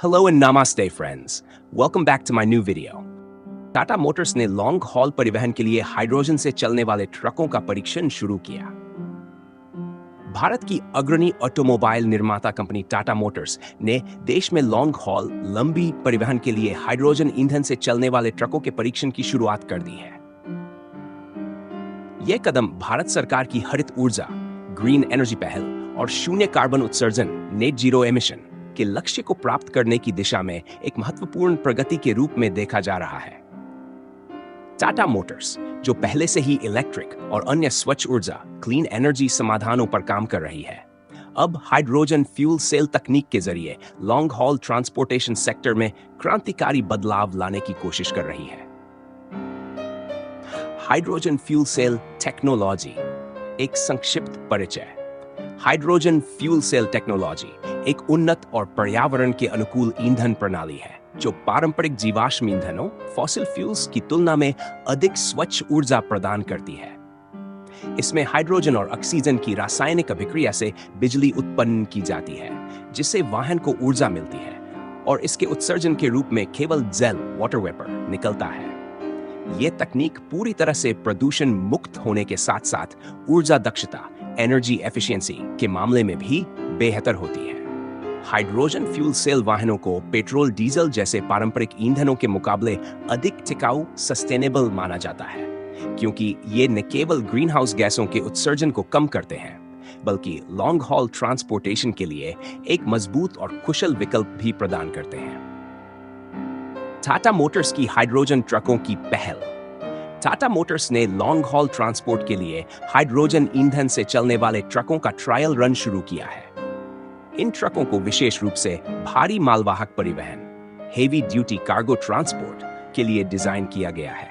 Hello and namaste friends. Welcome back to my new video. Tata Motors ने long haul परिवहन के लिए hydrogen से चलने वाले ट्रकों का परीक्षण शुरू किया। भारत की अग्रणी ऑटोमोबाइल निर्माता कंपनी टाटा मोटर्स ने देश में लॉन्ग हॉल लंबी परिवहन के लिए हाइड्रोजन ईंधन से चलने वाले ट्रकों के परीक्षण की शुरुआत कर दी है। यह कदम भारत सरकार की हरित ऊर्जा, ग्रीन एनर्जी पहल और शून्य कार्बन उत्सर्जन नेट जीरो एमिशन के लक्ष्य को प्राप्त करने की दिशा में एक महत्वपूर्ण प्रगति के रूप में देखा जा रहा है। टाटा मोटर्स, जो पहले से ही इलेक्ट्रिक और अन्य स्वच्छ ऊर्जा क्लीन एनर्जी समाधानों पर काम कर रही है, अब हाइड्रोजन फ्यूल सेल तकनीक के जरिए लॉन्ग हॉल ट्रांसपोर्टेशन सेक्टर में क्रांतिकारी बदलाव लाने की कोशिश कर रही है। हाइड्रोजन फ्यूल सेल टेक्नोलॉजी एक संक्षिप्त परिचय। हाइड्रोजन फ्यूल सेल टेक्नोलॉजी एक उन्नत और पर्यावरण के अनुकूल ईंधन प्रणाली है जो पारंपरिक जीवाश्म ईंधनों फॉसिल फ्यूल्स की तुलना में अधिक स्वच्छ ऊर्जा प्रदान करती है। इसमें हाइड्रोजन और ऑक्सीजन की रासायनिक अभिक्रिया से बिजली उत्पन्न की जाती है, जिससे वाहन को ऊर्जा मिलती है और इसके उत्सर्जन के रूप में केवल जल वाटर वेपर निकलता है। यह तकनीक पूरी तरह से प्रदूषण मुक्त होने के साथ साथ ऊर्जा दक्षता एनर्जी एफिशिएंसी के मामले में भी बेहतर होती है। हाइड्रोजन फ्यूल सेल वाहनों को पेट्रोल डीजल जैसे पारंपरिक ईंधनों के मुकाबले अधिक टिकाऊ सस्टेनेबल माना जाता है, क्योंकि ये न केवल ग्रीन हाउस गैसों के उत्सर्जन को कम करते हैं बल्कि लॉन्ग हॉल ट्रांसपोर्टेशन के लिए एक मजबूत और कुशल विकल्प भी प्रदान करते हैं। टाटा मोटर्स की हाइड्रोजन ट्रकों की पहल। टाटा मोटर्स ने लॉन्ग हॉल ट्रांसपोर्ट के लिए हाइड्रोजन ईंधन से चलने वाले ट्रकों का ट्रायल रन शुरू किया है। इन ट्रकों को विशेष रूप से भारी मालवाहक परिवहन हेवी ड्यूटी कार्गो ट्रांसपोर्ट के लिए डिजाइन किया गया है।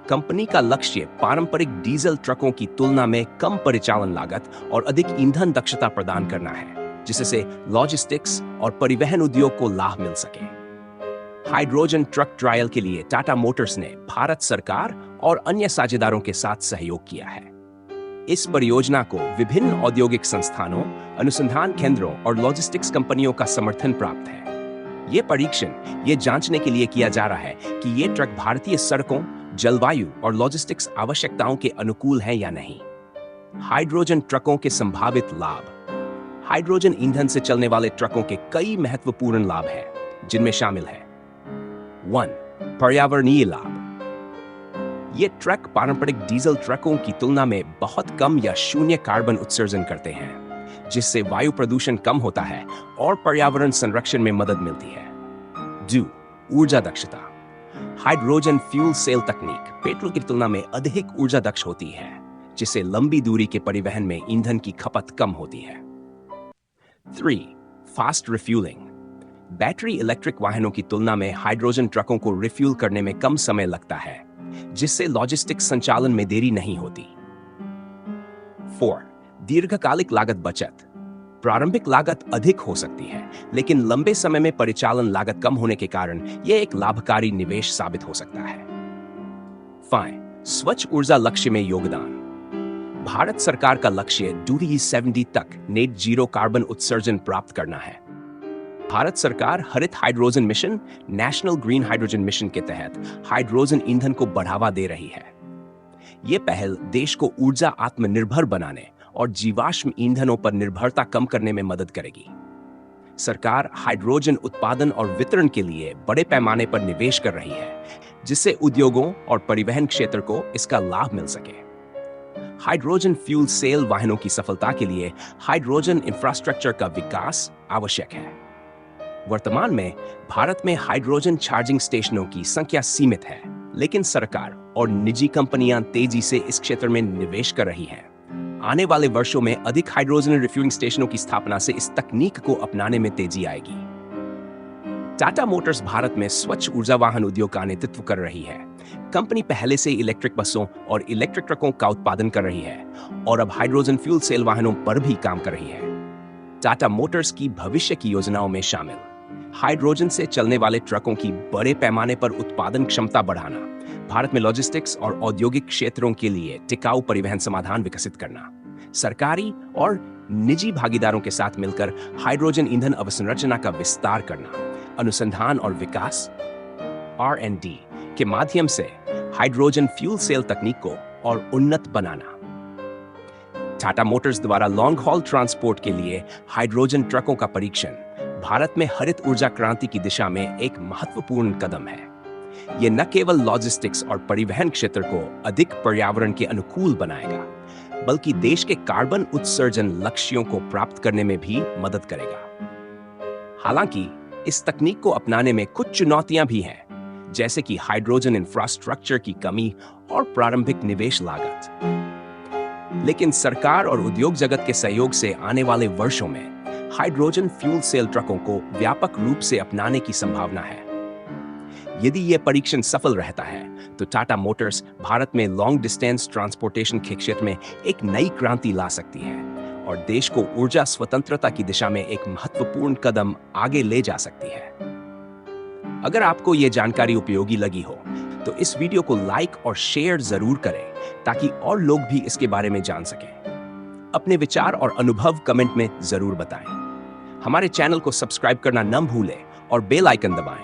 कंपनी का लक्ष्य पारंपरिक डीजल ट्रकों की तुलना में कम परिचालन लागत और अधिक ईंधन दक्षता प्रदान करना है, जिससे लॉजिस्टिक्स और परिवहन उद्योग को लाभ मिल सके। हाइड्रोजन ट्रक ट्रायल के लिए टाटा मोटर्स ने भारत सरकार और अन्य साझेदारों के साथ सहयोग किया है। इस परियोजना को विभिन्न औद्योगिक संस्थानों, अनुसंधान केंद्रों और लॉजिस्टिक्स कंपनियों का समर्थन प्राप्त है। यह परीक्षण यह जांचने के लिए किया जा रहा है कि ये ट्रक भारतीय सड़कों, जलवायु और लॉजिस्टिक्स आवश्यकताओं के अनुकूल हैं या नहीं। हाइड्रोजन ट्रकों के संभावित लाभ। हाइड्रोजन ईंधन से चलने वाले ट्रकों के कई महत्वपूर्ण लाभ हैं, जिनमें शामिल है 1. पर्यावरणीय लाभ। ये ट्रक पारंपरिक डीजल ट्रकों की तुलना में बहुत कम या शून्य कार्बन उत्सर्जन करते हैं, जिससे वायु प्रदूषण कम होता है और पर्यावरण संरक्षण में मदद मिलती है। 2. ऊर्जा दक्षता। हाइड्रोजन फ्यूल सेल तकनीक पेट्रोल की तुलना में अधिक ऊर्जा दक्ष होती है, जिससे लंबी दूरी के परिवहन में ईंधन की खपत कम होती है। 3. Fast refuelling. बैटरी इलेक्ट्रिक वाहनों की तुलना में हाइड्रोजन ट्रकों को रिफ्यूल करने में कम समय लगता है, जिससे लॉजिस्टिक्स संचालन में देरी नहीं होती। 4. दीर्घकालिक लागत बचत। प्रारंभिक लागत अधिक हो सकती है, लेकिन लंबे समय में परिचालन लागत कम होने के कारण यह एक लाभकारी निवेश साबित हो सकता है। 5. स्वच्छ ऊर्जा लक्ष्य में योगदान। भारत सरकार का लक्ष्य 2070 तक नेट जीरो कार्बन उत्सर्जन प्राप्त करना है। भारत सरकार हरित hydrogen mission, national green hydrogen mission के तहत हाइड्रोजन ईंधन को बढ़ावा दे रही है। यह पहल देश को ऊर्जा आत्मनिर्भर बनाने और जीवाश्म ईंधनों पर निर्भरता कम करने में मदद करेगी। सरकार हाइड्रोजन उत्पादन और वितरण के लिए बड़े पैमाने पर निवेश कर रही है, जिससे उद्योगों और परिवहन क्षेत्र को इसका लाभ मिल सके। हाइड्रोजन फ्यूल सेल वाहनों की सफलता के लिए हाइड्रोजन इंफ्रास्ट्रक्चर का विकास आवश्यक है। वर्तमान में भारत में हाइड्रोजन चार्जिंग स्टेशनों की संख्या सीमित है, लेकिन सरकार और निजी कंपनियां तेजी से इस क्षेत्र में निवेश कर रही हैं। आने वाले वर्षों में अधिक हाइड्रोजन रिफ्यूलिंग स्टेशनों की स्थापना से इस तकनीक को अपनाने में तेजी आएगी। टाटा मोटर्स भारत में स्वच्छ ऊर्जा वाहन उद्योग का नेतृत्व कर रही है। कंपनी पहले से इलेक्ट्रिक बसों और इलेक्ट्रिक ट्रकों का उत्पादन कर रही है और अब हाइड्रोजन फ्यूल सेल वाहनों पर भी काम कर रही है। टाटा मोटर्स की भविष्य की योजनाओं में शामिल हाइड्रोजन से चलने वाले ट्रकों की बड़े पैमाने पर उत्पादन क्षमता बढ़ाना, भारत में लॉजिस्टिक्स और औद्योगिक क्षेत्रों के लिए टिकाऊ परिवहन समाधान विकसित करना, सरकारी और निजी भागीदारों के साथ मिलकर हाइड्रोजन ईंधन अवसंरचना का विस्तार करना, अनुसंधान और विकास R&D के माध्यम से हाइड्रोजन फ्यूल सेल तकनीक को और उन्नत बनाना। टाटा मोटर्स द्वारा लॉन्ग हॉल ट्रांसपोर्ट के लिए हाइड्रोजन ट्रकों का परीक्षण भारत में हरित ऊर्जा क्रांति की दिशा में एक महत्वपूर्ण कदम है। ये न केवल लॉजिस्टिक्स और परिवहन क्षेत्र को अधिक पर्यावरण के अनुकूल बनाएगा, बल्कि देश के कार्बन उत्सर्जन लक्ष्यों को प्राप्त करने में भी मदद करेगा। हालांकि इस तकनीक को अपनाने में कुछ चुनौतियां भी हैं, जैसे कि हाइड्रोजन इंफ्रास्ट्रक्चर की कमी और प्रारंभिक निवेश लागत। लेकिन सरकार और उद्योग जगत के सहयोग से आने वाले वर्षों में हाइड्रोजन फ्यूल सेल ट्रकों को व्यापक रूप से अपनाने की संभावना है। यदि यह परीक्षण सफल रहता है तो टाटा मोटर्स भारत में लॉन्ग डिस्टेंस ट्रांसपोर्टेशन के क्षेत्र में एक नई क्रांति ला सकती है और देश को ऊर्जा स्वतंत्रता की दिशा में एक महत्वपूर्ण कदम आगे ले जा सकती है। अगर आपको यह जानकारी उपयोगी लगी हो तो इस वीडियो को लाइक और शेयर जरूर करें ताकि और लोग भी इसके बारे में जान सकें। अपने विचार और अनुभव कमेंट में जरूर बताएं। हमारे चैनल को सब्सक्राइब करना न भूलें और बेल आइकन दबाएं